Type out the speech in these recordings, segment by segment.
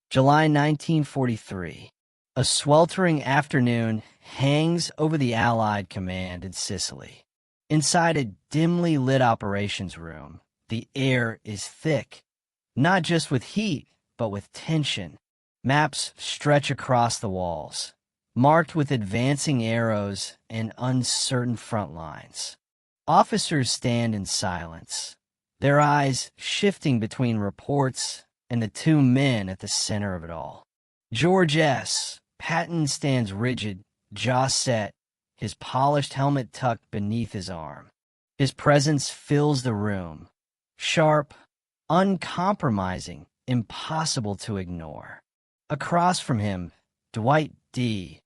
July 1943. A sweltering afternoon hangs over the Allied command in Sicily. Inside a dimly lit operations room, the air is thick, not just with heat, but with tension. Maps stretch across the walls, marked with advancing arrows and uncertain front lines. Officers stand in silence, their eyes shifting between reports and the two men at the center of it all. George S. Patton stands rigid, jaw set, his polished helmet tucked beneath his arm. His presence fills the room, sharp, uncompromising, impossible to ignore. Across from him, Dwight D.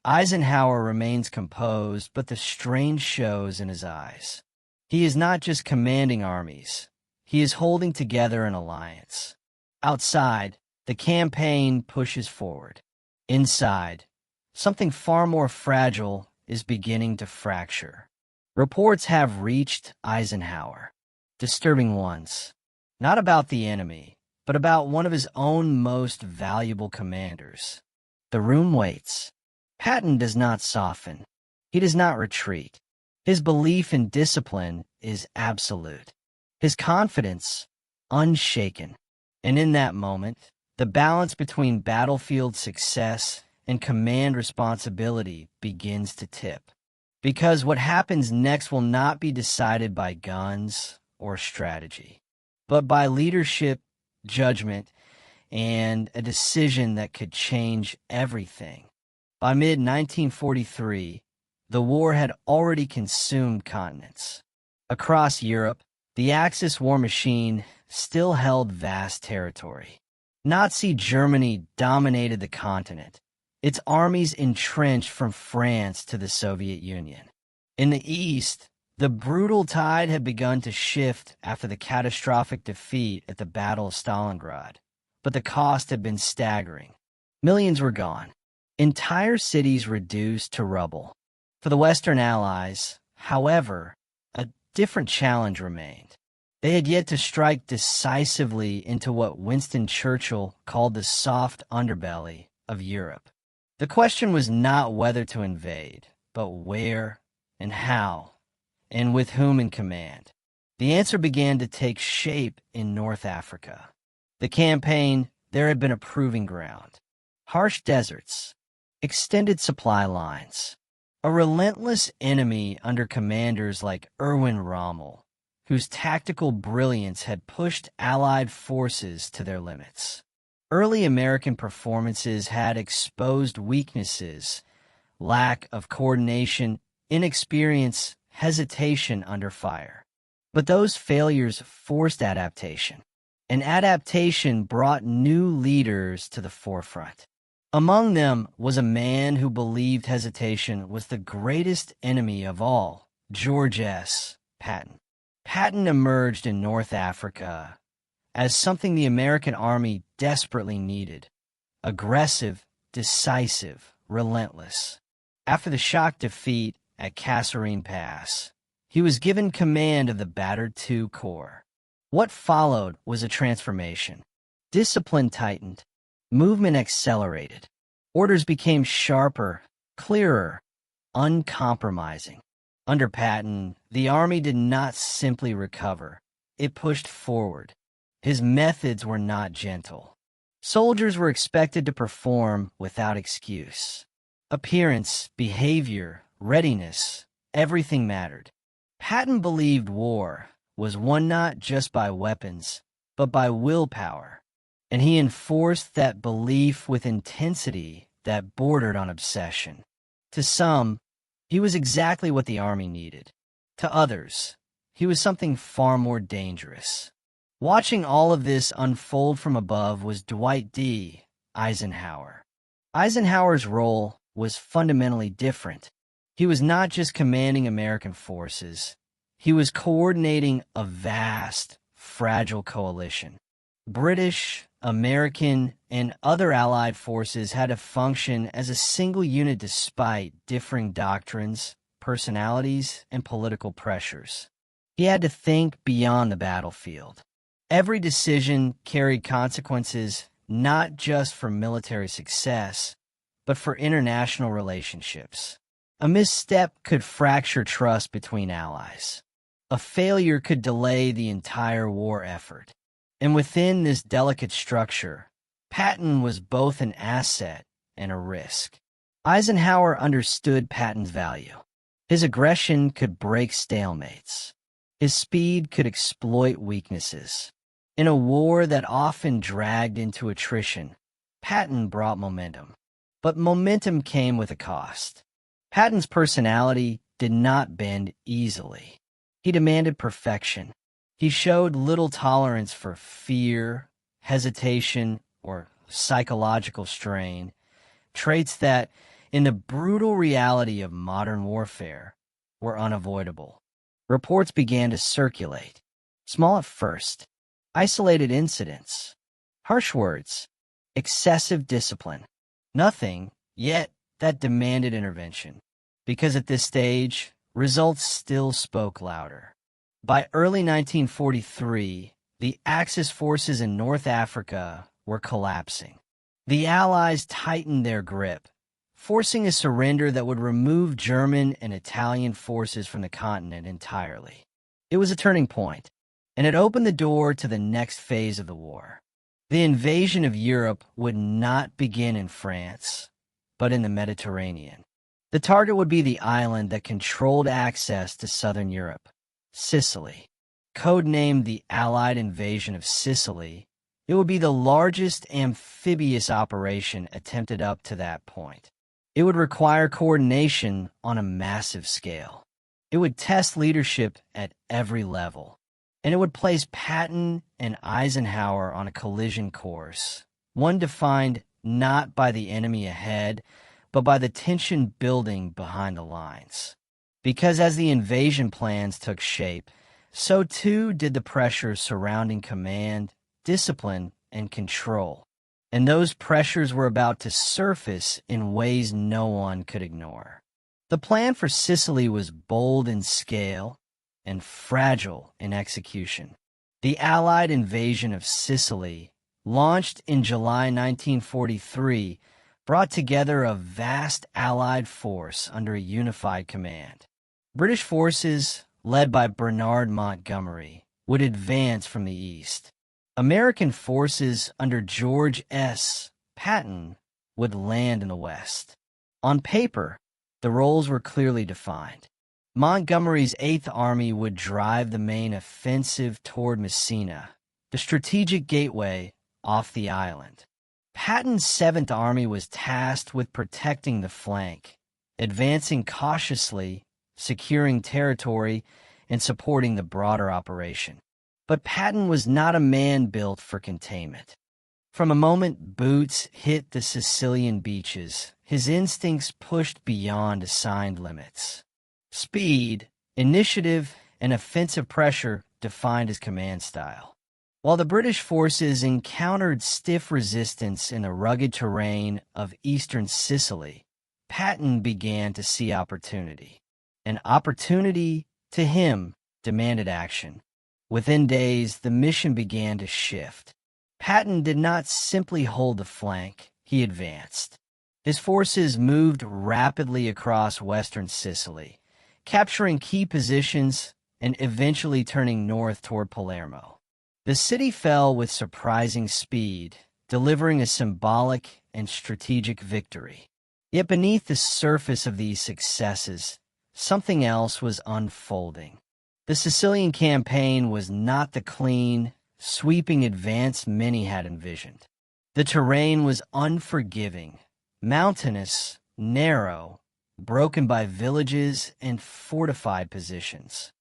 Eisenhower remains composed, but the strain shows in his eyes. He is not just commanding armies. He is holding together an alliance. Outside, the campaign pushes forward. Inside, something far more fragile is beginning to fracture. Reports have reached Eisenhower, disturbing ones, not about the enemy, but about one of his own most valuable commanders. The room waits. Patton does not soften. He does not retreat. His belief in discipline is absolute. His confidence, unshaken. And in that moment, the balance between battlefield success and command responsibility begins to tip. Because what happens next will not be decided by guns or strategy, but by leadership, judgment, and a decision that could change everything. By mid-1943, the war had already consumed continents. Across Europe, the Axis war machine still held vast territory. Nazi Germany dominated the continent, its armies entrenched from France to the Soviet Union. In the East, the brutal tide had begun to shift after the catastrophic defeat at the Battle of Stalingrad, but the cost had been staggering. Millions were gone, entire cities reduced to rubble. For the Western Allies, however, a different challenge remained. They had yet to strike decisively into what Winston Churchill called the soft underbelly of Europe. The question was not whether to invade, but where and how, and with whom in command. The answer began to take shape in North Africa. The campaign, there had been a proving ground. Harsh deserts, extended supply lines, a relentless enemy under commanders like Erwin Rommel, whose tactical brilliance had pushed Allied forces to their limits. Early American performances had exposed weaknesses, lack of coordination, inexperience, hesitation under fire. But those failures forced adaptation, and adaptation brought new leaders to the forefront. Among them was a man who believed hesitation was the greatest enemy of all, George S. Patton. Patton emerged in North Africa as something the American army desperately needed: aggressive, decisive, relentless. After the shock defeat at Kasserine Pass, he was given command of the battered II Corps. What followed was a transformation. Discipline tightened, movement accelerated. Orders became sharper, clearer, uncompromising. Under Patton, the army did not simply recover. It pushed forward. His methods were not gentle. Soldiers were expected to perform without excuse. Appearance, behavior, readiness, everything mattered. Patton believed war was won not just by weapons, but by willpower, and he enforced that belief with intensity that bordered on obsession. To some, he was exactly what the army needed. To others, he was something far more dangerous. Watching all of this unfold from above was Dwight D. Eisenhower. Eisenhower's role was fundamentally different. He was not just commanding American forces. He was coordinating a vast, fragile coalition. British, American, and other Allied forces had to function as a single unit despite differing doctrines, personalities, and political pressures. He had to think beyond the battlefield. Every decision carried consequences not just for military success, but for international relationships. A misstep could fracture trust between allies. A failure could delay the entire war effort. And within this delicate structure, Patton was both an asset and a risk. Eisenhower understood Patton's value. His aggression could break stalemates. His speed could exploit weaknesses. In a war that often dragged into attrition, Patton brought momentum. But momentum came with a cost. Patton's personality did not bend easily. He demanded perfection. He showed little tolerance for fear, hesitation, or psychological strain, traits that, in the brutal reality of modern warfare, were unavoidable. Reports began to circulate, small at first, isolated incidents, harsh words, excessive discipline. Nothing, yet, that demanded intervention. Because at this stage, results still spoke louder. By early 1943, the Axis forces in North Africa were collapsing. The Allies tightened their grip, forcing a surrender that would remove German and Italian forces from the continent entirely. It was a turning point, and it opened the door to the next phase of the war. The invasion of Europe would not begin in France, but in the Mediterranean. The target would be the island that controlled access to southern Europe, Sicily. Codenamed the Allied Invasion of Sicily, it would be the largest amphibious operation attempted up to that point. It would require coordination on a massive scale. It would test leadership at every level, and it would place Patton and Eisenhower on a collision course, one defined not by the enemy ahead, but by the tension building behind the lines. Because as the invasion plans took shape, so too did the pressures surrounding command, discipline, and control. And those pressures were about to surface in ways no one could ignore. The plan for Sicily was bold in scale and fragile in execution. The Allied invasion of Sicily, launched in July 1943, brought together a vast Allied force under a unified command. British forces, led by Bernard Montgomery, would advance from the east. American forces under George S. Patton would land in the west. On paper, the roles were clearly defined. Montgomery's Eighth Army would drive the main offensive toward Messina, the strategic gateway off the island. Patton's Seventh Army was tasked with protecting the flank, advancing cautiously, securing territory, and supporting the broader operation. But Patton was not a man built for containment. From a moment boots hit the Sicilian beaches, his instincts pushed beyond assigned limits. Speed, initiative, and offensive pressure defined his command style. While the British forces encountered stiff resistance in the rugged terrain of eastern Sicily, Patton began to see opportunity. And opportunity, to him, demanded action. Within days, the mission began to shift. Patton did not simply hold the flank, he advanced. His forces moved rapidly across western Sicily, capturing key positions and eventually turning north toward Palermo. The city fell with surprising speed, delivering a symbolic and strategic victory. Yet beneath the surface of these successes, something else was unfolding. The Sicilian campaign was not the clean, sweeping advance many had envisioned. The terrain was unforgiving, mountainous, narrow, broken by villages and fortified positions.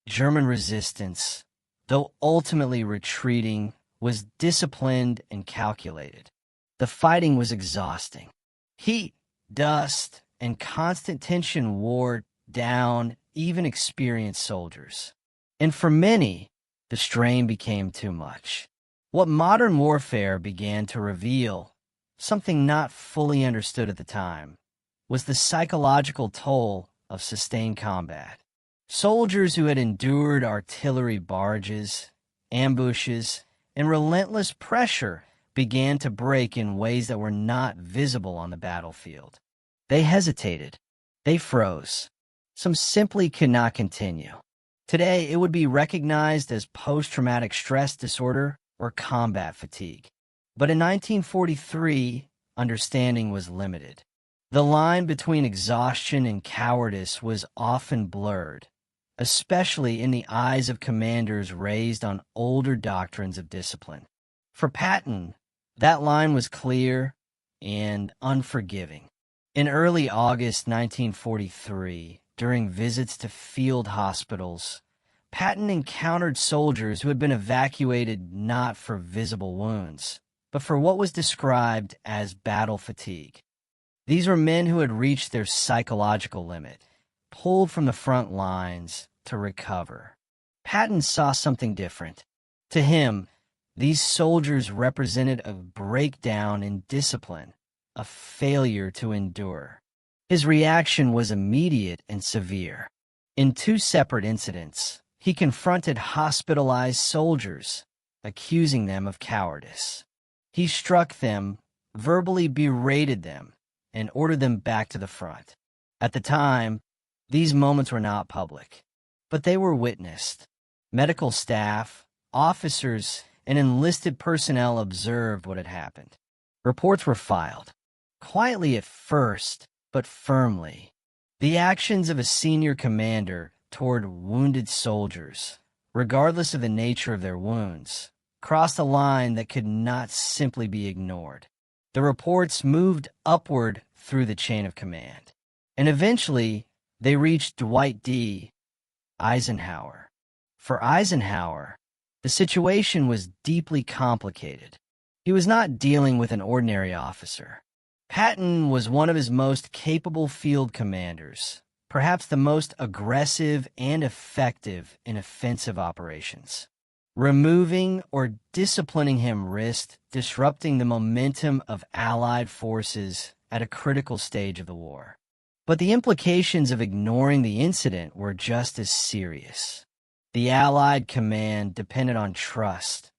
German resistance, though ultimately retreating, was disciplined and calculated. The fighting was exhausting. Heat, dust, and constant tension wore down even experienced soldiers. And for many, the strain became too much. What modern warfare began to reveal, something not fully understood at the time, was the psychological toll of sustained combat. Soldiers who had endured artillery barrages, ambushes, and relentless pressure began to break in ways that were not visible on the battlefield. They hesitated. They froze. Some simply could not continue. Today, it would be recognized as post-traumatic stress disorder or combat fatigue. But in 1943, understanding was limited. The line between exhaustion and cowardice was often blurred, especially in the eyes of commanders raised on older doctrines of discipline. For Patton, that line was clear and unforgiving. In early August 1943, during visits to field hospitals, Patton encountered soldiers who had been evacuated not for visible wounds, but for what was described as battle fatigue. These were men who had reached their psychological limit, pulled from the front lines to recover. Patton saw something different. To him, these soldiers represented a breakdown in discipline, a failure to endure. His reaction was immediate and severe. In 2 separate incidents, he confronted hospitalized soldiers, accusing them of cowardice. He struck them, verbally berated them, and ordered them back to the front. At the time, these moments were not public, but they were witnessed. Medical staff, officers, and enlisted personnel observed what had happened. Reports were filed, quietly at first, but firmly. The actions of a senior commander toward wounded soldiers, regardless of the nature of their wounds, crossed a line that could not simply be ignored. The reports moved upward through the chain of command, and eventually they reached Dwight D. Eisenhower. For Eisenhower, the situation was deeply complicated. He was not dealing with an ordinary officer. Patton was one of his most capable field commanders, perhaps the most aggressive and effective in offensive operations. Removing or disciplining him risked disrupting the momentum of Allied forces at a critical stage of the war. But the implications of ignoring the incident were just as serious. The Allied command depended on trust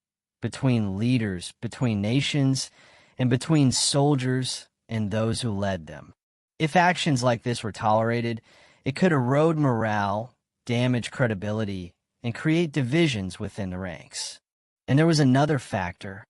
between leaders, between nations, and between soldiers and those who led them. If actions like this were tolerated, it could erode morale, damage credibility, and create divisions within the ranks. And there was another factor: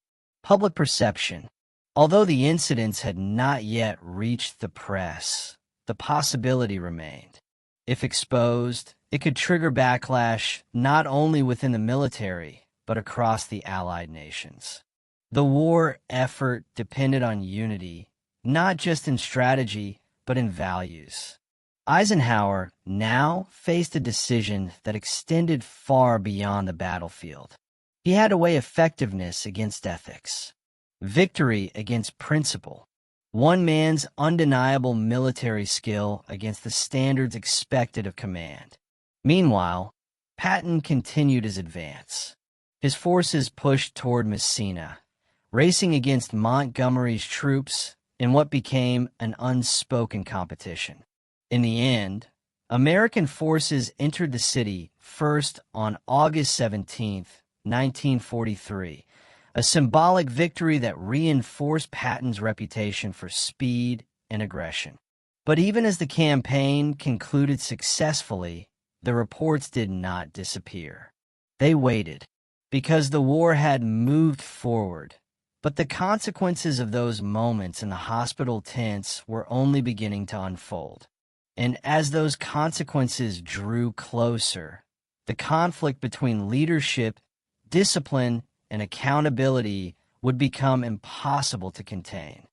public perception. Although the incidents had not yet reached the press, the possibility remained. If exposed, it could trigger backlash not only within the military, but across the Allied nations. The war effort depended on unity, not just in strategy, but in values. Eisenhower now faced a decision that extended far beyond the battlefield. He had to weigh effectiveness against ethics, victory against principle, one man's undeniable military skill against the standards expected of command. Meanwhile, Patton continued his advance. His forces pushed toward Messina, racing against Montgomery's troops in what became an unspoken competition. In the end, American forces entered the city first on August 17, 1943, a symbolic victory that reinforced Patton's reputation for speed and aggression. But even as the campaign concluded successfully, the reports did not disappear. They waited, because the war had moved forward. But the consequences of those moments in the hospital tents were only beginning to unfold. And as those consequences drew closer, the conflict between leadership, discipline, and accountability would become impossible to contain.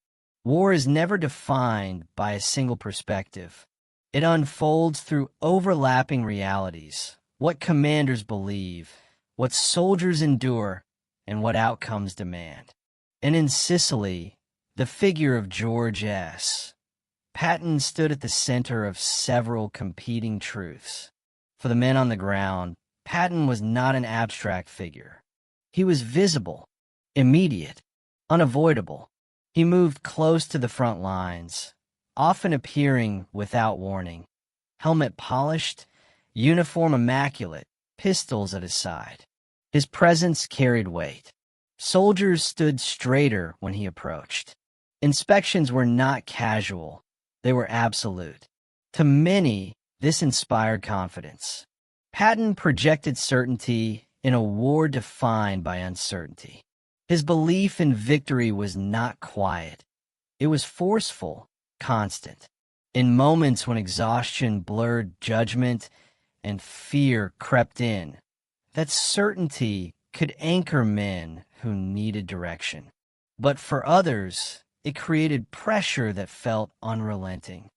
War is never defined by a single perspective. It unfolds through overlapping realities, what commanders believe, what soldiers endure, and what outcomes demand. And in Sicily, the figure of George S. Patton stood at the center of several competing truths. For the men on the ground, Patton was not an abstract figure. He was visible, immediate, unavoidable. He moved close to the front lines, often appearing without warning, helmet polished, uniform immaculate, pistols at his side. His presence carried weight. Soldiers stood straighter when he approached. Inspections were not casual, they were absolute. To many, this inspired confidence. Patton projected certainty in a war defined by uncertainty. His belief in victory was not quiet. It was forceful, constant. In moments when exhaustion blurred judgment and fear crept in, that certainty could anchor men who needed direction. But for others, it created pressure that felt unrelenting.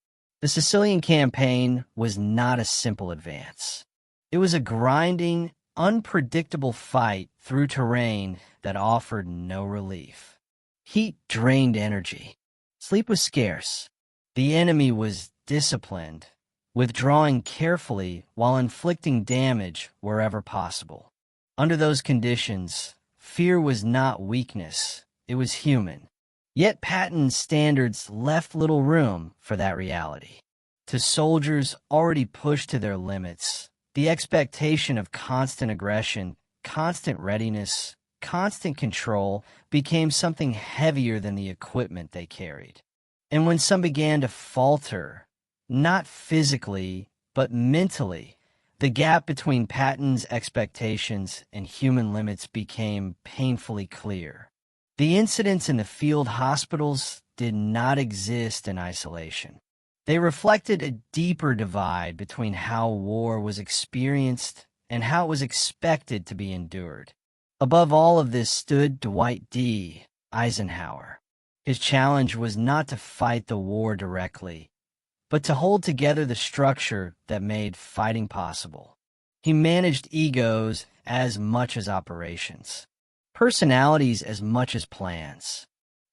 The Sicilian campaign was not a simple advance. It was a grinding, unpredictable fight through terrain that offered no relief. Heat drained energy. Sleep was scarce. The enemy was disciplined, withdrawing carefully while inflicting damage wherever possible. Under those conditions, fear was not weakness, it was human. Yet Patton's standards left little room for that reality. To soldiers already pushed to their limits, the expectation of constant aggression, constant readiness, constant control became something heavier than the equipment they carried. And when some began to falter, not physically, but mentally, the gap between Patton's expectations and human limits became painfully clear. The incidents in the field hospitals did not exist in isolation. They reflected a deeper divide between how war was experienced and how it was expected to be endured. Above all of this stood Dwight D. Eisenhower. His challenge was not to fight the war directly, but to hold together the structure that made fighting possible. He managed egos as much as operations, personalities as much as plans.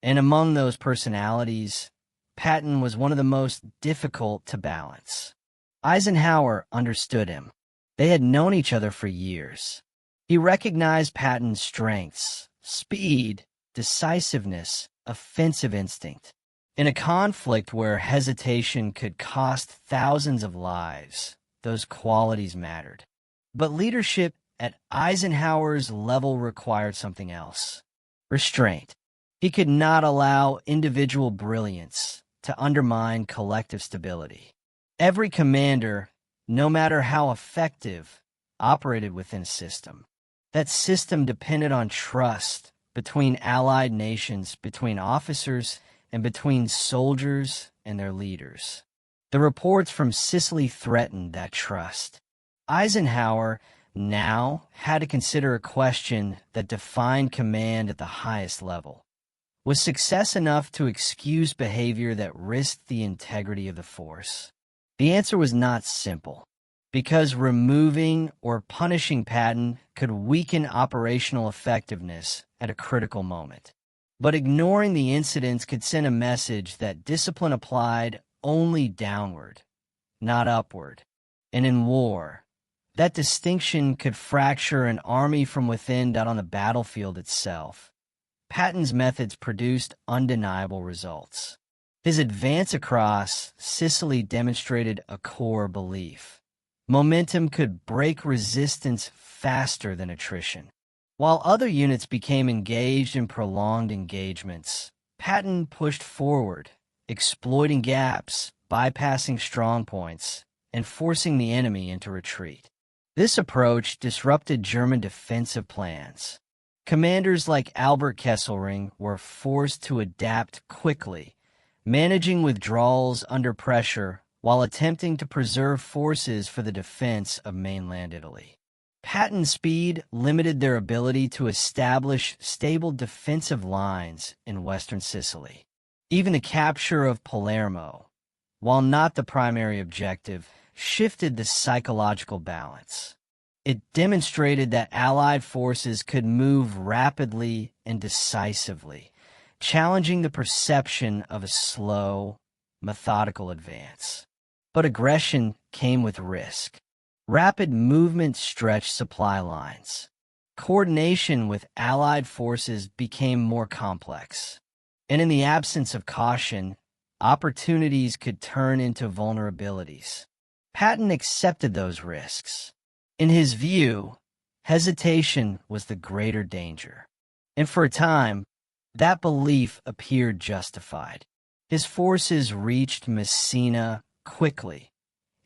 And among those personalities, Patton was one of the most difficult to balance. Eisenhower understood him. They had known each other for years. He recognized Patton's strengths, speed, decisiveness, offensive instinct. In a conflict where hesitation could cost thousands of lives, those qualities mattered. But leadership at Eisenhower's level required something else: restraint. He could not allow individual brilliance to undermine collective stability. Every commander, no matter how effective, operated within a system. That system depended on trust between allied nations, between officers, and between soldiers and their leaders. The reports from Sicily threatened that trust. Eisenhower now had to consider a question that defined command at the highest level. Was success enough to excuse behavior that risked the integrity of the force? The answer was not simple, because removing or punishing Patton could weaken operational effectiveness at a critical moment. But ignoring the incidents could send a message that discipline applied only downward, not upward. And in war, that distinction could fracture an army from within, not on the battlefield itself. Patton's methods produced undeniable results. His advance across Sicily demonstrated a core belief. Momentum could break resistance faster than attrition. While other units became engaged in prolonged engagements, Patton pushed forward, exploiting gaps, bypassing strong points, and forcing the enemy into retreat. This approach disrupted German defensive plans. Commanders like Albert Kesselring were forced to adapt quickly, managing withdrawals under pressure while attempting to preserve forces for the defense of mainland Italy. Patton's speed limited their ability to establish stable defensive lines in western Sicily. Even the capture of Palermo, while not the primary objective, shifted the psychological balance. It demonstrated that Allied forces could move rapidly and decisively, challenging the perception of a slow, methodical advance. But aggression came with risk. Rapid movement stretched supply lines. Coordination with Allied forces became more complex. And in the absence of caution, opportunities could turn into vulnerabilities. Patton accepted those risks. In his view, hesitation was the greater danger. And for a time, that belief appeared justified. His forces reached Messina quickly,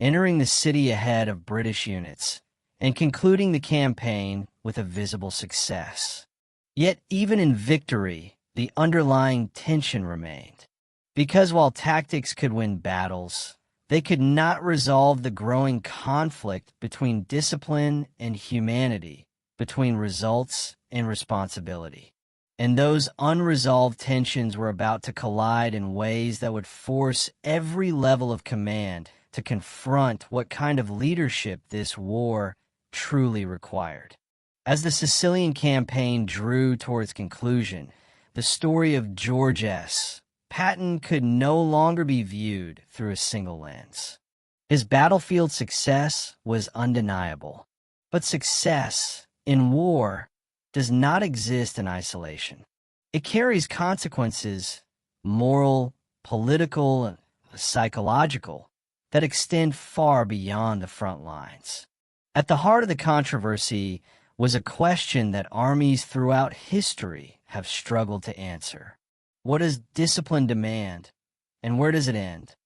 entering the city ahead of British units, and concluding the campaign with a visible success. Yet even in victory, the underlying tension remained. Because while tactics could win battles, they could not resolve the growing conflict between discipline and humanity, between results and responsibility. And those unresolved tensions were about to collide in ways that would force every level of command to confront what kind of leadership this war truly required. As the Sicilian campaign drew toward its conclusion, the story of George S. Patton could no longer be viewed through a single lens. His battlefield success was undeniable, but success in war does not exist in isolation. It carries consequences, moral, political, and psychological, that extend far beyond the front lines. At the heart of the controversy was a question that armies throughout history have struggled to answer. What does discipline demand, and where does it end?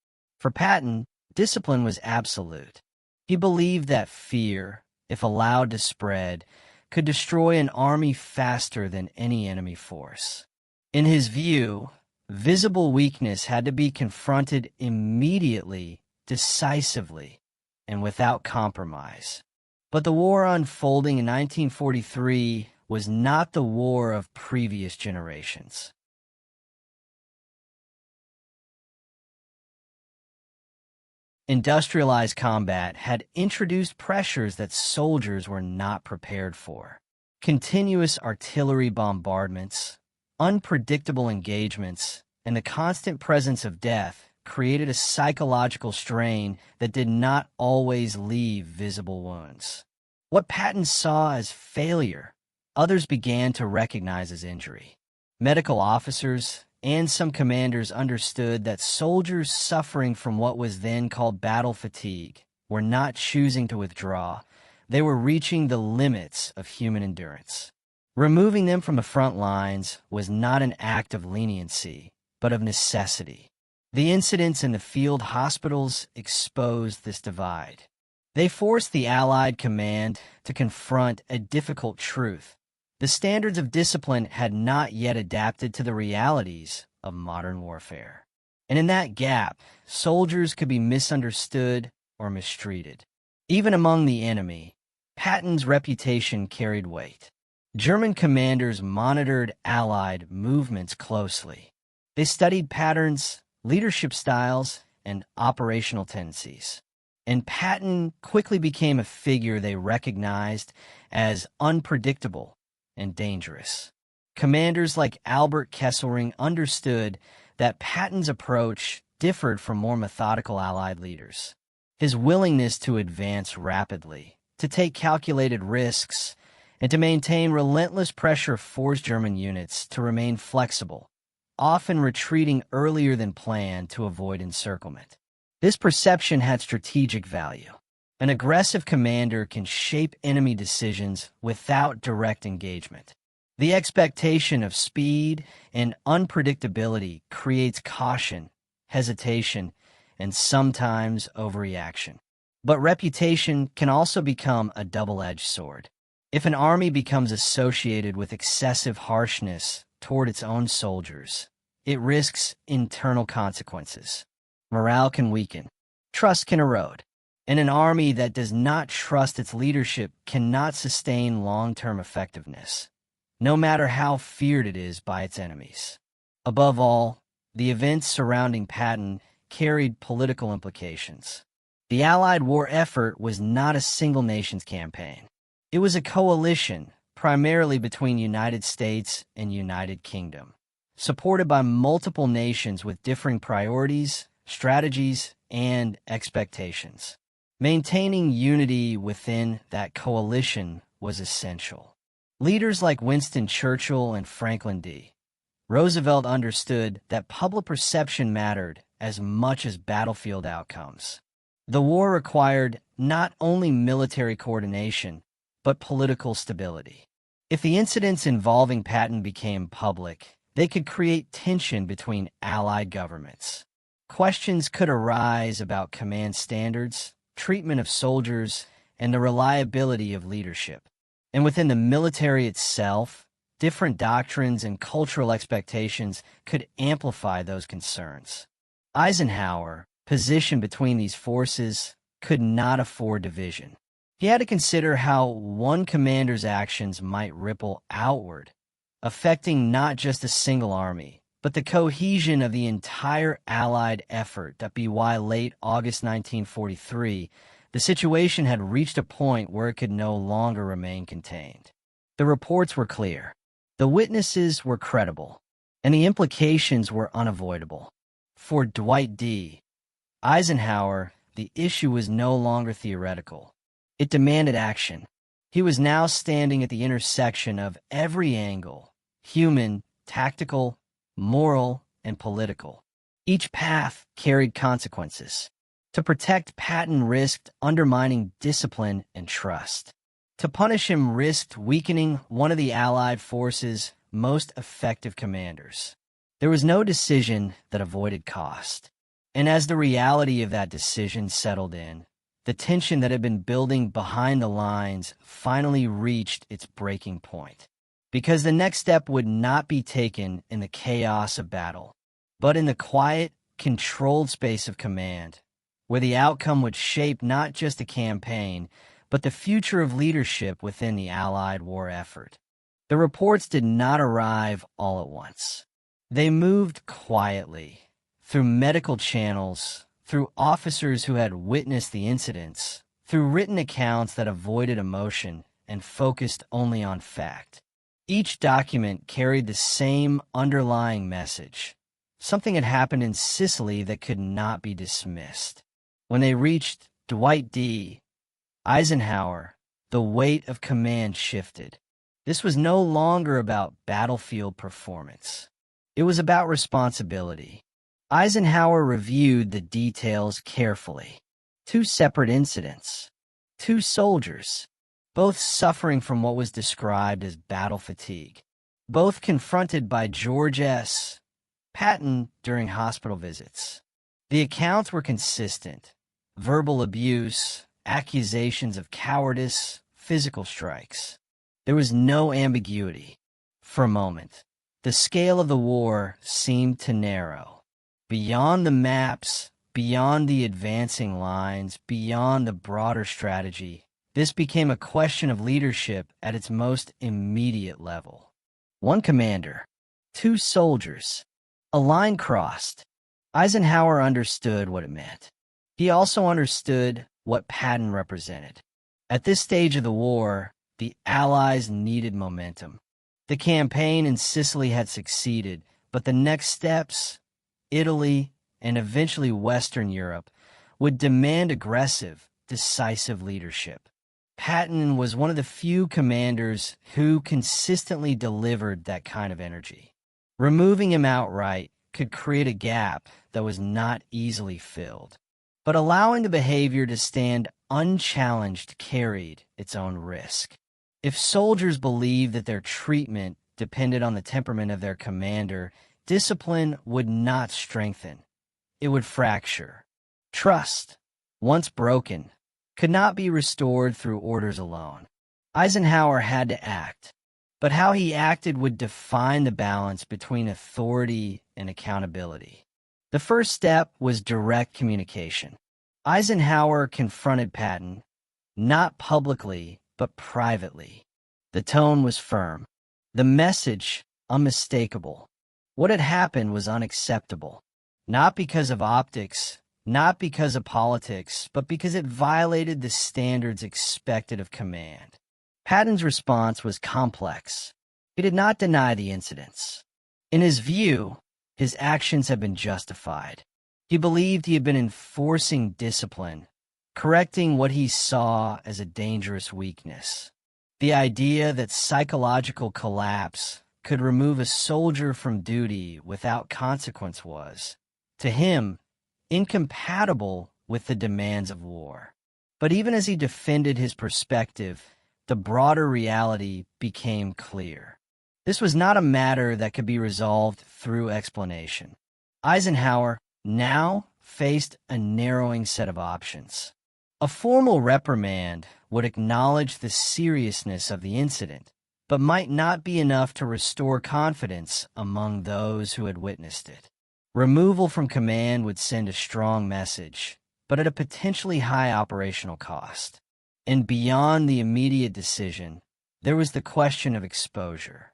For Patton, discipline was absolute. He believed that fear, if allowed to spread, could destroy an army faster than any enemy force. In his view, visible weakness had to be confronted immediately, decisively, and without compromise. But the war unfolding in 1943 was not the war of previous generations. Industrialized combat had introduced pressures that soldiers were not prepared for. Continuous artillery bombardments, unpredictable engagements, and the constant presence of death created a psychological strain that did not always leave visible wounds. What Patton saw as failure, others began to recognize as injury. Medical officers and some commanders understood that soldiers suffering from what was then called battle fatigue were not choosing to withdraw. They were reaching the limits of human endurance. Removing them from the front lines was not an act of leniency, but of necessity. The incidents in the field hospitals exposed this divide. They forced the Allied command to confront a difficult truth. The standards of discipline had not yet adapted to the realities of modern warfare. And in that gap, soldiers could be misunderstood or mistreated. Even among the enemy, Patton's reputation carried weight. German commanders monitored Allied movements closely. They studied patterns, leadership styles, and operational tendencies. And Patton quickly became a figure they recognized as unpredictable and dangerous. Commanders like Albert Kesselring understood that Patton's approach differed from more methodical Allied leaders. His willingness to advance rapidly, to take calculated risks, and to maintain relentless pressure forced German units to remain flexible, often retreating earlier than planned to avoid encirclement. This perception had strategic value. An aggressive commander can shape enemy decisions without direct engagement. The expectation of speed and unpredictability creates caution, hesitation, and sometimes overreaction. But reputation can also become a double-edged sword. If an army becomes associated with excessive harshness toward its own soldiers, it risks internal consequences. Morale can weaken, trust can erode, and an army that does not trust its leadership cannot sustain long-term effectiveness, no matter how feared it is by its enemies. Above all, the events surrounding Patton carried political implications. The Allied war effort was not a single nation's campaign. It was a coalition, primarily between United States and United Kingdom, supported by multiple nations with differing priorities, strategies, and expectations. Maintaining unity within that coalition was essential. Leaders like Winston Churchill and Franklin D. Roosevelt understood that public perception mattered as much as battlefield outcomes. The war required not only military coordination, but political stability. If the incidents involving Patton became public, they could create tension between allied governments. Questions could arise about command standards, treatment of soldiers, and the reliability of leadership. And within the military itself, different doctrines and cultural expectations could amplify those concerns. Eisenhower, positioned between these forces, could not afford division. He had to consider how one commander's actions might ripple outward, affecting not just a single army, but the cohesion of the entire Allied effort. By late August 1943, the situation had reached a point where it could no longer remain contained. The reports were clear, the witnesses were credible, and the implications were unavoidable. For Dwight D. Eisenhower, the issue was no longer theoretical. It demanded action. He was now standing at the intersection of every angle: human, tactical, moral, and political. Each path carried consequences. To protect Patton risked undermining discipline and trust. To punish him risked weakening one of the Allied forces' most effective commanders. There was no decision that avoided cost. And as the reality of that decision settled in, the tension that had been building behind the lines finally reached its breaking point. Because the next step would not be taken in the chaos of battle, but in the quiet, controlled space of command, where the outcome would shape not just a campaign, but the future of leadership within the Allied war effort. The reports did not arrive all at once. They moved quietly, through medical channels, through officers who had witnessed the incidents, through written accounts that avoided emotion and focused only on fact. Each document carried the same underlying message. Something had happened in Sicily that could not be dismissed. When they reached Dwight D. Eisenhower, the weight of command shifted. This was no longer about battlefield performance. It was about responsibility. Eisenhower reviewed the details carefully. 2 separate incidents. 2 soldiers, both suffering from what was described as battle fatigue. Both confronted by George S. Patton during hospital visits. The accounts were consistent. Verbal abuse, accusations of cowardice, physical strikes. There was no ambiguity. For a moment, the scale of the war seemed to narrow. Beyond the maps, beyond the advancing lines, beyond the broader strategy, this became a question of leadership at its most immediate level. 1 commander, 2 soldiers, a line crossed. Eisenhower understood what it meant. He also understood what Patton represented. At this stage of the war, the Allies needed momentum. The campaign in Sicily had succeeded, but the next steps, Italy, and eventually Western Europe, would demand aggressive, decisive leadership. Patton was one of the few commanders who consistently delivered that kind of energy. Removing him outright could create a gap that was not easily filled. But allowing the behavior to stand unchallenged carried its own risk. If soldiers believed that their treatment depended on the temperament of their commander, discipline would not strengthen. It would fracture. Trust, once broken, could not be restored through orders alone. Eisenhower had to act, but how he acted would define the balance between authority and accountability. The first step was direct communication. Eisenhower confronted Patton, not publicly, but privately. The tone was firm. The message, unmistakable. What had happened was unacceptable, not because of optics, not because of politics, but because it violated the standards expected of command. Patton's response was complex. He did not deny the incidents. In his view, his actions had been justified. He believed he had been enforcing discipline, correcting what he saw as a dangerous weakness. The idea that psychological collapse could remove a soldier from duty without consequence was, to him, incompatible with the demands of war. But even as he defended his perspective, the broader reality became clear. This was not a matter that could be resolved through explanation. Eisenhower now faced a narrowing set of options. A formal reprimand would acknowledge the seriousness of the incident, but might not be enough to restore confidence among those who had witnessed it. Removal from command would send a strong message, but at a potentially high operational cost. And beyond the immediate decision, there was the question of exposure.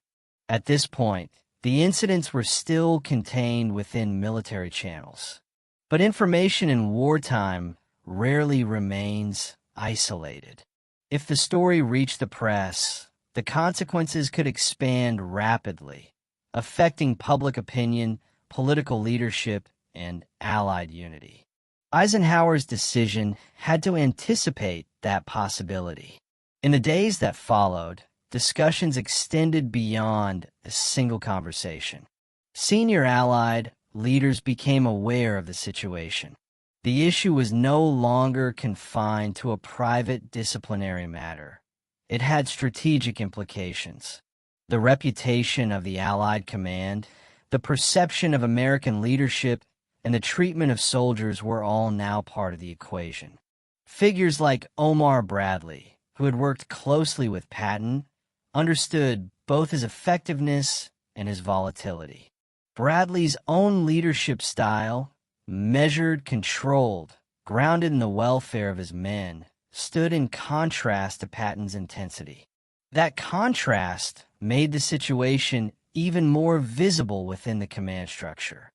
At this point, the incidents were still contained within military channels. But information in wartime rarely remains isolated. If the story reached the press, the consequences could expand rapidly, affecting public opinion, political leadership, and Allied unity. Eisenhower's decision had to anticipate that possibility. In the days that followed, discussions extended beyond a single conversation. Senior Allied leaders became aware of the situation. The issue was no longer confined to a private disciplinary matter. It had strategic implications. The reputation of the Allied command, the perception of American leadership, and the treatment of soldiers were all now part of the equation. Figures like Omar Bradley, who had worked closely with Patton, understood both his effectiveness and his volatility. Bradley's own leadership style, measured, controlled, grounded in the welfare of his men, stood in contrast to Patton's intensity. That contrast made the situation even more visible within the command structure.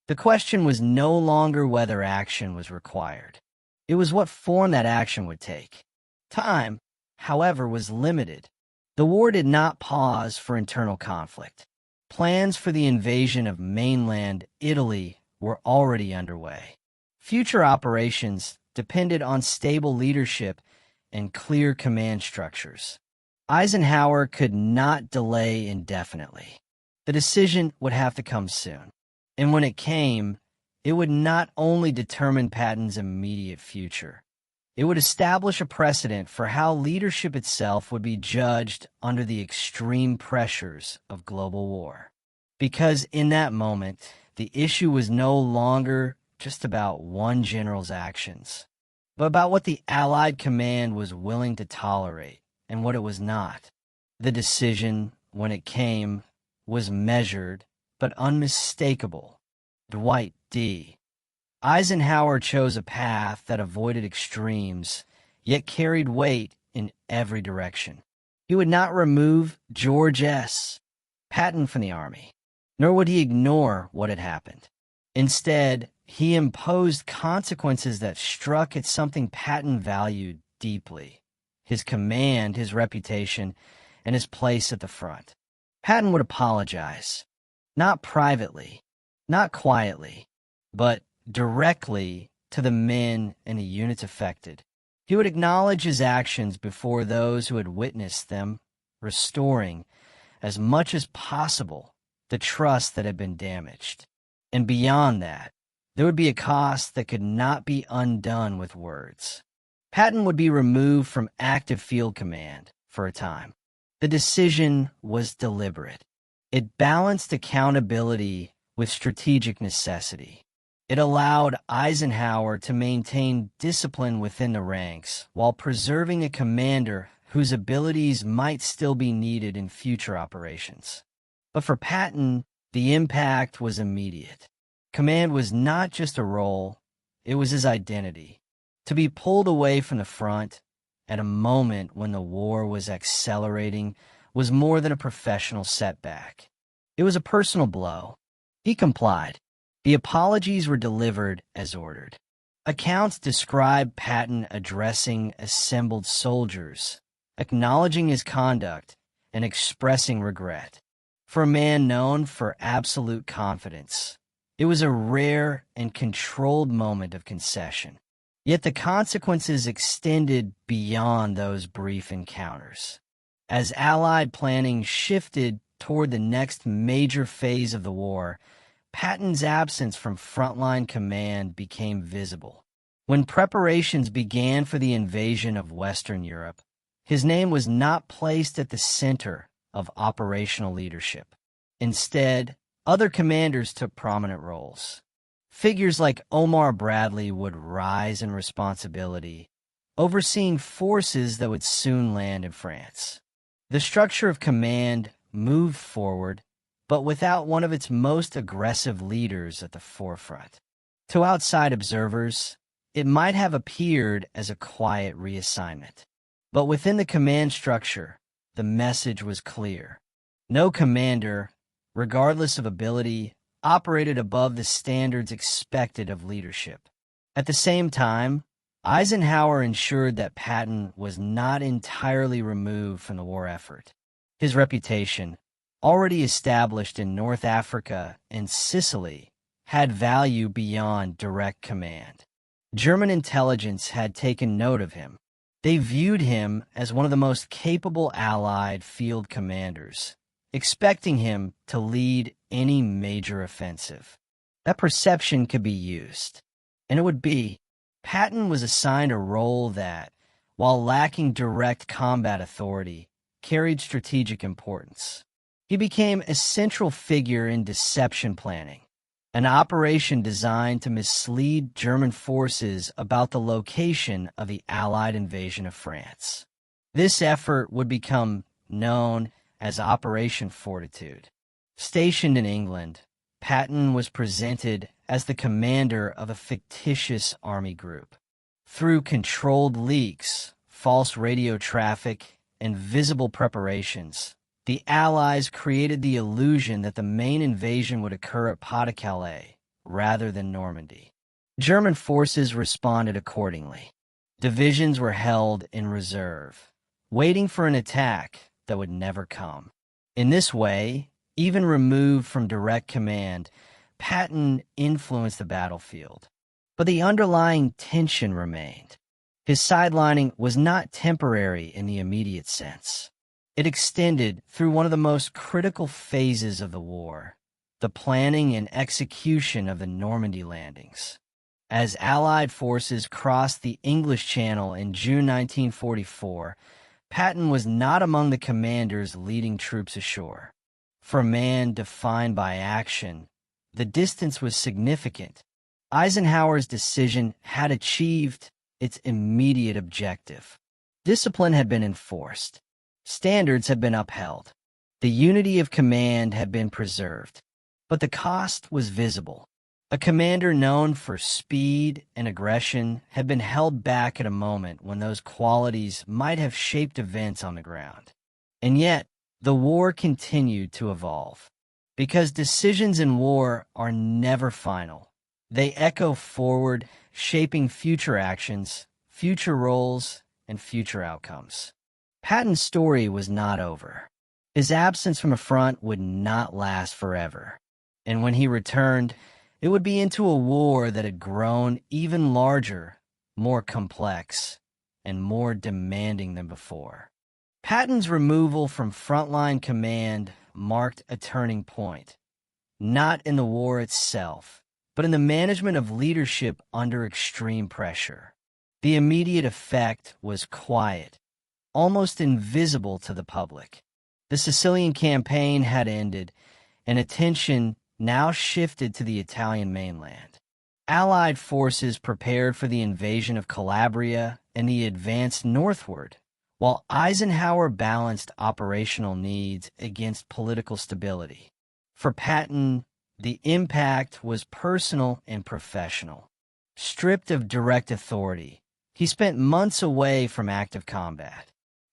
The question was no longer whether action was required. It was what form that action would take. Time, however, was limited. The war did not pause for internal conflict. Plans for the invasion of mainland Italy were already underway. Future operations depended on stable leadership and clear command structures. Eisenhower could not delay indefinitely. The decision would have to come soon. And when it came, it would not only determine Patton's immediate future, it would establish a precedent for how leadership itself would be judged under the extreme pressures of global war. Because in that moment, the issue was no longer just about one general's actions, but about what the Allied command was willing to tolerate and what it was not. The decision, when it came, was measured but unmistakable. Dwight D. Eisenhower chose a path that avoided extremes, yet carried weight in every direction. He would not remove George S. Patton from the Army, nor would he ignore what had happened. Instead, he imposed consequences that struck at something Patton valued deeply: his command, his reputation, and his place at the front. Patton would apologize, not privately, not quietly, but directly to the men and the units affected. He would acknowledge his actions before those who had witnessed them, restoring, as much as possible, the trust that had been damaged. And beyond that, there would be a cost that could not be undone with words. Patton would be removed from active field command for a time. The decision was deliberate. It balanced accountability with strategic necessity. It allowed Eisenhower to maintain discipline within the ranks while preserving a commander whose abilities might still be needed in future operations. But for Patton, the impact was immediate. Command was not just a role, it was his identity. To be pulled away from the front at a moment when the war was accelerating was more than a professional setback. It was a personal blow. He complied. The apologies were delivered as ordered. Accounts describe Patton addressing assembled soldiers, acknowledging his conduct, and expressing regret. For a man known for absolute confidence, it was a rare and controlled moment of concession. Yet the consequences extended beyond those brief encounters. As Allied planning shifted toward the next major phase of the war, Patton's absence from frontline command became visible. When preparations began for the invasion of Western Europe, His name was not placed at the center of operational leadership. Instead, other commanders took prominent roles. Figures like Omar Bradley would rise in responsibility, overseeing forces that would soon land in France. The structure of command moved forward, but without one of its most aggressive leaders at the forefront. To outside observers, it might have appeared as a quiet reassignment. But within the command structure, the message was clear. No commander, regardless of ability, operated above the standards expected of leadership. At the same time, Eisenhower ensured that Patton was not entirely removed from the war effort. His reputation, already established in North Africa and Sicily, had value beyond direct command. German intelligence had taken note of him. They viewed him as one of the most capable Allied field commanders, expecting him to lead any major offensive. That perception could be used, and it would be. Patton was assigned a role that, while lacking direct combat authority, carried strategic importance. He became a central figure in deception planning, an operation designed to mislead German forces about the location of the Allied invasion of France. This effort would become known as Operation Fortitude. Stationed in England, Patton was presented as the commander of a fictitious army group. Through controlled leaks, false radio traffic, and visible preparations, the Allies created the illusion that the main invasion would occur at Pas-de-Calais rather than Normandy. German forces responded accordingly. Divisions were held in reserve, waiting for an attack that would never come. In this way, even removed from direct command, Patton influenced the battlefield. But the underlying tension remained. His sidelining was not temporary in the immediate sense. It extended through one of the most critical phases of the war, the planning and execution of the Normandy landings. As Allied forces crossed the English Channel in June 1944, Patton was not among the commanders leading troops ashore. For a man defined by action, the distance was significant. Eisenhower's decision had achieved its immediate objective. Discipline had been enforced. Standards had been upheld. The unity of command had been preserved. But the cost was visible. A commander known for speed and aggression had been held back at a moment when those qualities might have shaped events on the ground. And yet, the war continued to evolve. Because decisions in war are never final. They echo forward, shaping future actions, future roles, and future outcomes. Patton's story was not over. His absence from the front would not last forever. And when he returned, it would be into a war that had grown even larger, more complex, and more demanding than before. Patton's removal from frontline command marked a turning point, not in the war itself, but in the management of leadership under extreme pressure. The immediate effect was quiet, almost invisible to the public. The Sicilian campaign had ended, and attention now shifted to the Italian mainland. Allied forces prepared for the invasion of Calabria and the advance northward, while Eisenhower balanced operational needs against political stability. For Patton, the impact was personal and professional. Stripped of direct authority, he spent months away from active combat.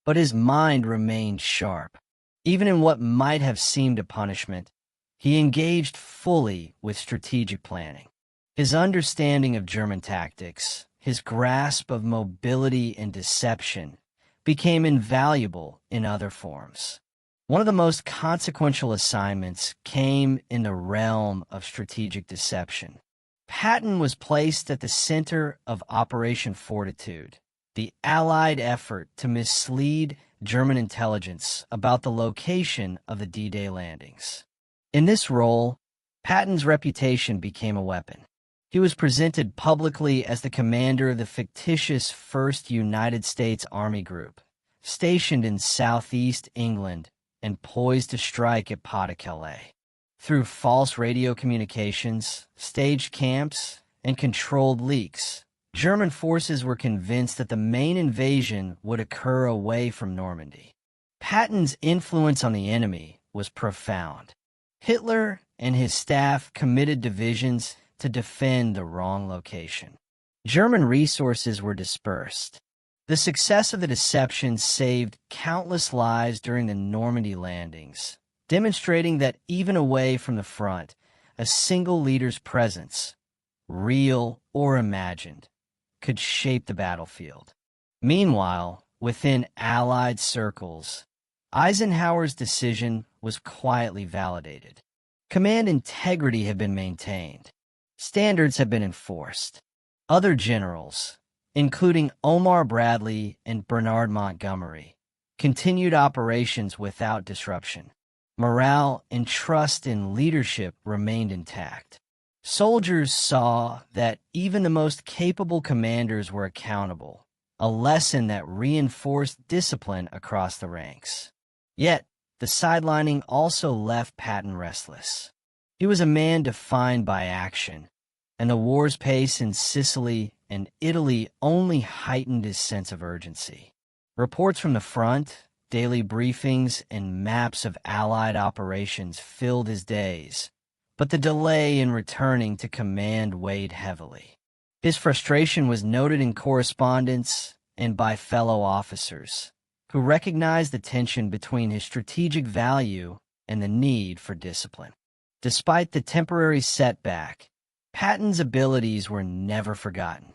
But his mind remained sharp. Even in what might have seemed a punishment, he engaged fully with strategic planning. His understanding of German tactics, his grasp of mobility and deception, became invaluable in other forms. One of the most consequential assignments came in the realm of strategic deception. Patton was placed at the center of Operation Fortitude, the Allied effort to mislead German intelligence about the location of the D-Day landings. In this role, Patton's reputation became a weapon. He was presented publicly as the commander of the fictitious 1st United States Army Group, stationed in southeast England and poised to strike at Pas-de-Calais. Through false radio communications, staged camps, and controlled leaks, German forces were convinced that the main invasion would occur away from Normandy. Patton's influence on the enemy was profound. Hitler and his staff committed divisions to defend the wrong location. German resources were dispersed. The success of the deception saved countless lives during the Normandy landings, demonstrating that even away from the front, a single leader's presence, real or imagined, could shape the battlefield. Meanwhile, within Allied circles, Eisenhower's decision was quietly validated. Command integrity had been maintained. Standards had been enforced. Other generals, including Omar Bradley and Bernard Montgomery, continued operations without disruption. Morale and trust in leadership remained intact. Soldiers saw that even the most capable commanders were accountable, a lesson that reinforced discipline across the ranks. Yet, the sidelining also left Patton restless. He was a man defined by action, and the war's pace in Sicily and Italy only heightened his sense of urgency. Reports from the front, daily briefings, and maps of Allied operations filled his days, but the delay in returning to command weighed heavily. His frustration was noted in correspondence and by fellow officers, who recognized the tension between his strategic value and the need for discipline. Despite the temporary setback, Patton's abilities were never forgotten.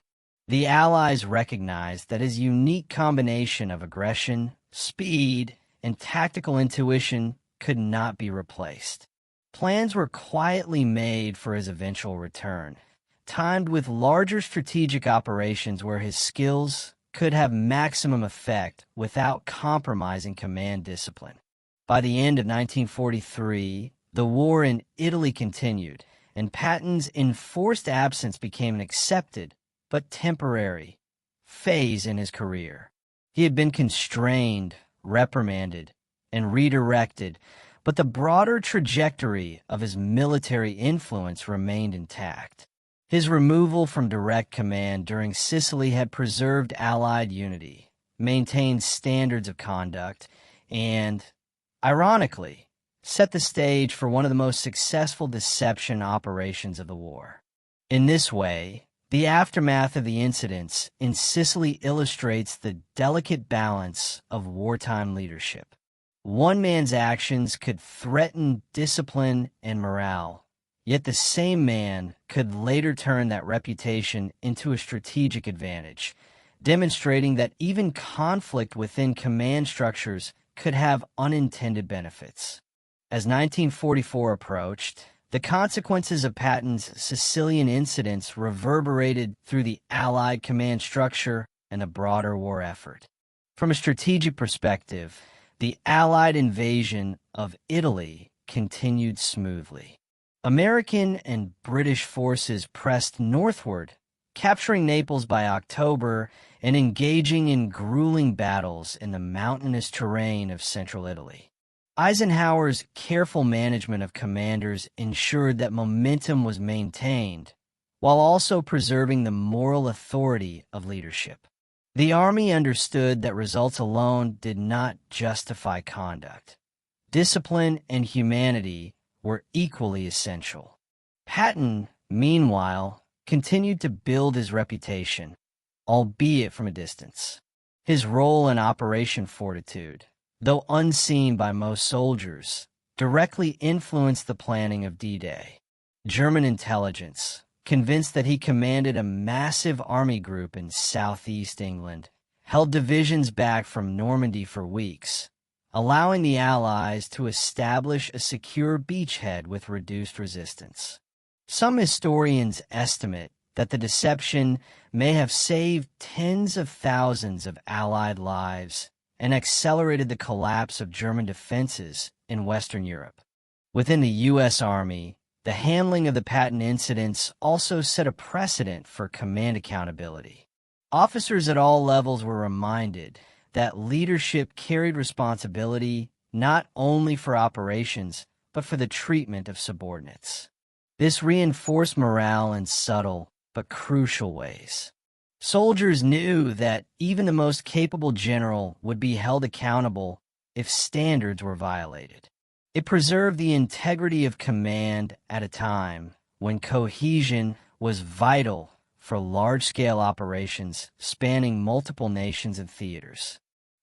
The Allies recognized that his unique combination of aggression, speed, and tactical intuition could not be replaced. Plans were quietly made for his eventual return, timed with larger strategic operations where his skills could have maximum effect without compromising command discipline. By the end of 1943, the war in Italy continued, and Patton's enforced absence became an accepted, but temporary, phase in his career. He had been constrained, reprimanded, and redirected, but the broader trajectory of his military influence remained intact. His removal from direct command during Sicily had preserved Allied unity, maintained standards of conduct, and, ironically, set the stage for one of the most successful deception operations of the war. In this way, the aftermath of the incidents in Sicily illustrates the delicate balance of wartime leadership. One man's actions could threaten discipline and morale, yet the same man could later turn that reputation into a strategic advantage, demonstrating that even conflict within command structures could have unintended benefits. As 1944 approached, the consequences of Patton's Sicilian incidents reverberated through the Allied command structure and the broader war effort. From a strategic perspective, the Allied invasion of Italy continued smoothly. American and British forces pressed northward, capturing Naples by October and engaging in grueling battles in the mountainous terrain of central Italy. Eisenhower's careful management of commanders ensured that momentum was maintained, while also preserving the moral authority of leadership. The Army understood that results alone did not justify conduct. Discipline and humanity were equally essential. Patton, meanwhile, continued to build his reputation, albeit from a distance. His role in Operation Fortitude, though unseen by most soldiers, directly influenced the planning of D-Day. German intelligence, convinced that he commanded a massive army group in southeast England, held divisions back from Normandy for weeks, allowing the Allies to establish a secure beachhead with reduced resistance. Some historians estimate that the deception may have saved tens of thousands of Allied lives and accelerated the collapse of German defenses in Western Europe. Within the U.S. Army, the handling of the Patton incidents also set a precedent for command accountability. Officers at all levels were reminded that leadership carried responsibility not only for operations, but for the treatment of subordinates. This reinforced morale in subtle but crucial ways. Soldiers knew that even the most capable general would be held accountable if standards were violated. It preserved the integrity of command at a time when cohesion was vital for large-scale operations spanning multiple nations and theaters.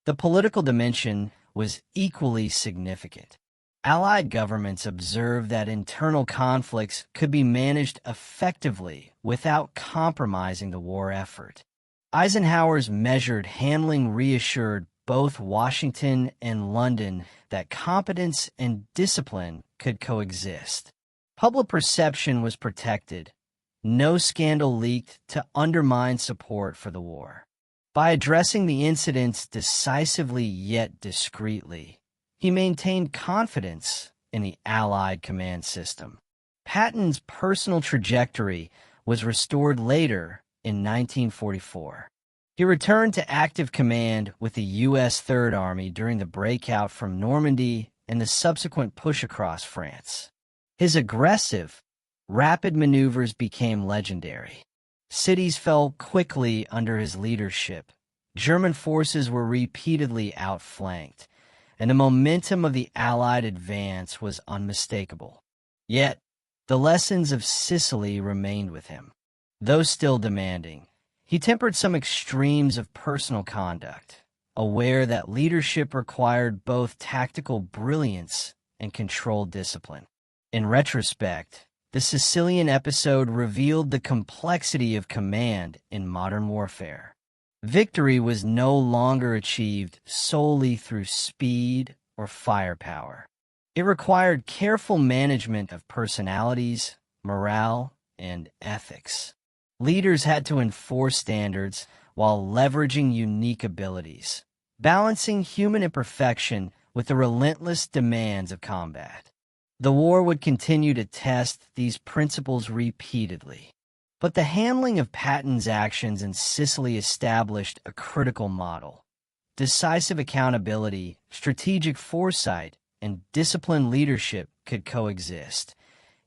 The political dimension was equally significant. Allied governments observed that internal conflicts could be managed effectively without compromising the war effort. Eisenhower's measured handling reassured both Washington and London that competence and discipline could coexist. Public perception was protected. No scandal leaked to undermine support for the war. By addressing the incidents decisively yet discreetly, he maintained confidence in the Allied command system. Patton's personal trajectory was restored later in 1944. He returned to active command with the U.S. Third Army during the breakout from Normandy and the subsequent push across France. His aggressive, rapid maneuvers became legendary. Cities fell quickly under his leadership. German forces were repeatedly outflanked, and the momentum of the Allied advance was unmistakable. Yet, the lessons of Sicily remained with him. Though still demanding, he tempered some extremes of personal conduct, aware that leadership required both tactical brilliance and controlled discipline. In retrospect, the Sicilian episode revealed the complexity of command in modern warfare. Victory was no longer achieved solely through speed or firepower. It required careful management of personalities, morale, and ethics. Leaders had to enforce standards while leveraging unique abilities, balancing human imperfection with the relentless demands of combat. The war would continue to test these principles repeatedly. But the handling of Patton's actions in Sicily established a critical model. Decisive accountability, strategic foresight, and disciplined leadership could coexist,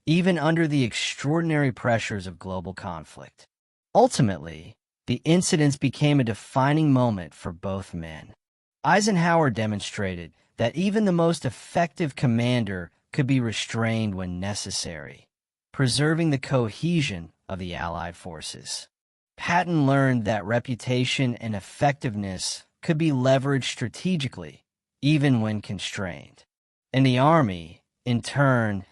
even under the extraordinary pressures of global conflict. Ultimately, the incidents became a defining moment for both men. Eisenhower demonstrated that even the most effective commander could be restrained when necessary, preserving the cohesion of the Allied forces. Patton learned that reputation and effectiveness could be leveraged strategically, even when constrained. And the Army, in turn,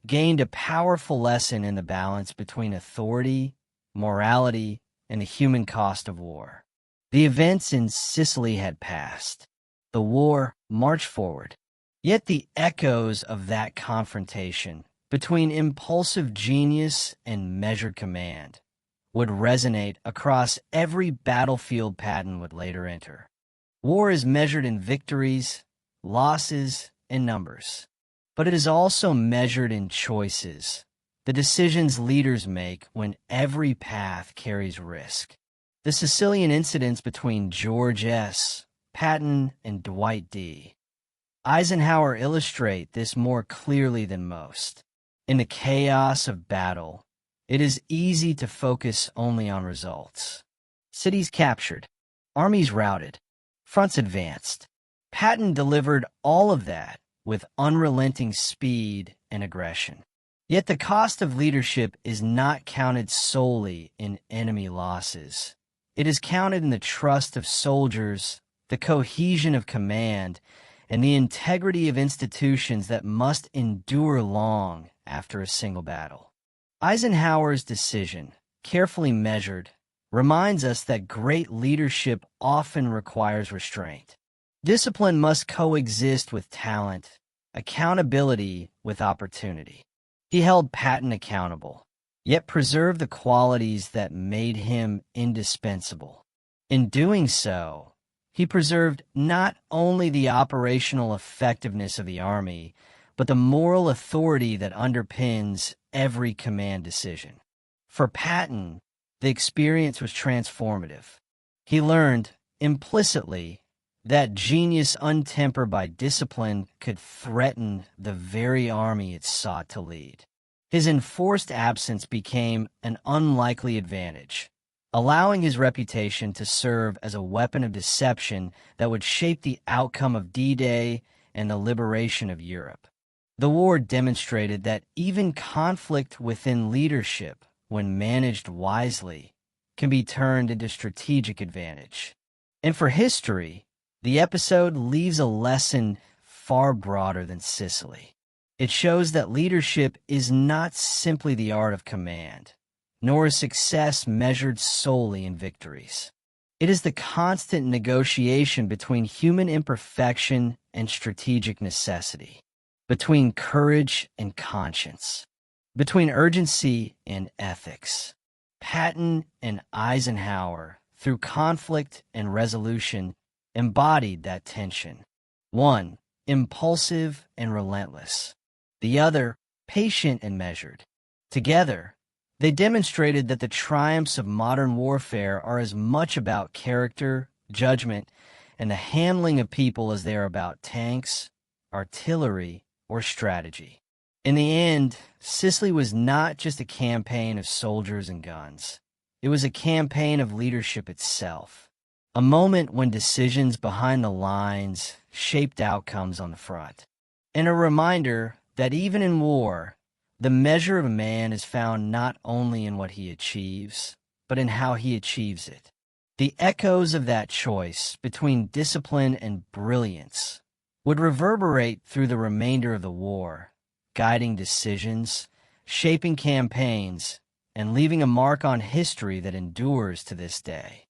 gained a powerful lesson in the balance between authority, morality, and the human cost of war. The events in Sicily had passed. The war marched forward. Yet the echoes of that confrontation between impulsive genius and measured command would resonate across every battlefield Patton would later enter. War is measured in victories, losses, and numbers, but it is also measured in choices, the decisions leaders make when every path carries risk. The Sicilian incidents between George S. Patton and Dwight D. Eisenhower illustrate this more clearly than most. In the chaos of battle, it is easy to focus only on results. Cities captured, armies routed, fronts advanced. Patton delivered all of that with unrelenting speed and aggression. Yet the cost of leadership is not counted solely in enemy losses. It is counted in the trust of soldiers, the cohesion of command, and the integrity of institutions that must endure long after a single battle. Eisenhower's decision, carefully measured, reminds us that great leadership often requires restraint. Discipline must coexist with talent, accountability with opportunity. He held Patton accountable, yet preserved the qualities that made him indispensable. In doing so, he preserved not only the operational effectiveness of the Army, but the moral authority that underpins every command decision. For Patton, the experience was transformative. He learned, implicitly, That genius untempered by discipline could threaten the very army it sought to lead. His enforced absence became an unlikely advantage, allowing his reputation to serve as a weapon of deception that would shape the outcome of D-Day and the liberation of Europe. The war demonstrated that even conflict within leadership, when managed wisely, can be turned into strategic advantage. And for history, the episode leaves a lesson far broader than Sicily. It shows that leadership is not simply the art of command, nor is success measured solely in victories. It is the constant negotiation between human imperfection and strategic necessity, between courage and conscience, between urgency and ethics. Patton and Eisenhower, through conflict and resolution, embodied that tension. One, impulsive and relentless. The other, patient and measured. Together, they demonstrated that the triumphs of modern warfare are as much about character, judgment, and the handling of people as they are about tanks, artillery, or strategy. In the end, Sicily was not just a campaign of soldiers and guns. It was a campaign of leadership itself, a moment when decisions behind the lines shaped outcomes on the front, and a reminder that even in war, the measure of a man is found not only in what he achieves, but in how he achieves it. The echoes of that choice between discipline and brilliance would reverberate through the remainder of the war, guiding decisions, shaping campaigns, and leaving a mark on history that endures to this day.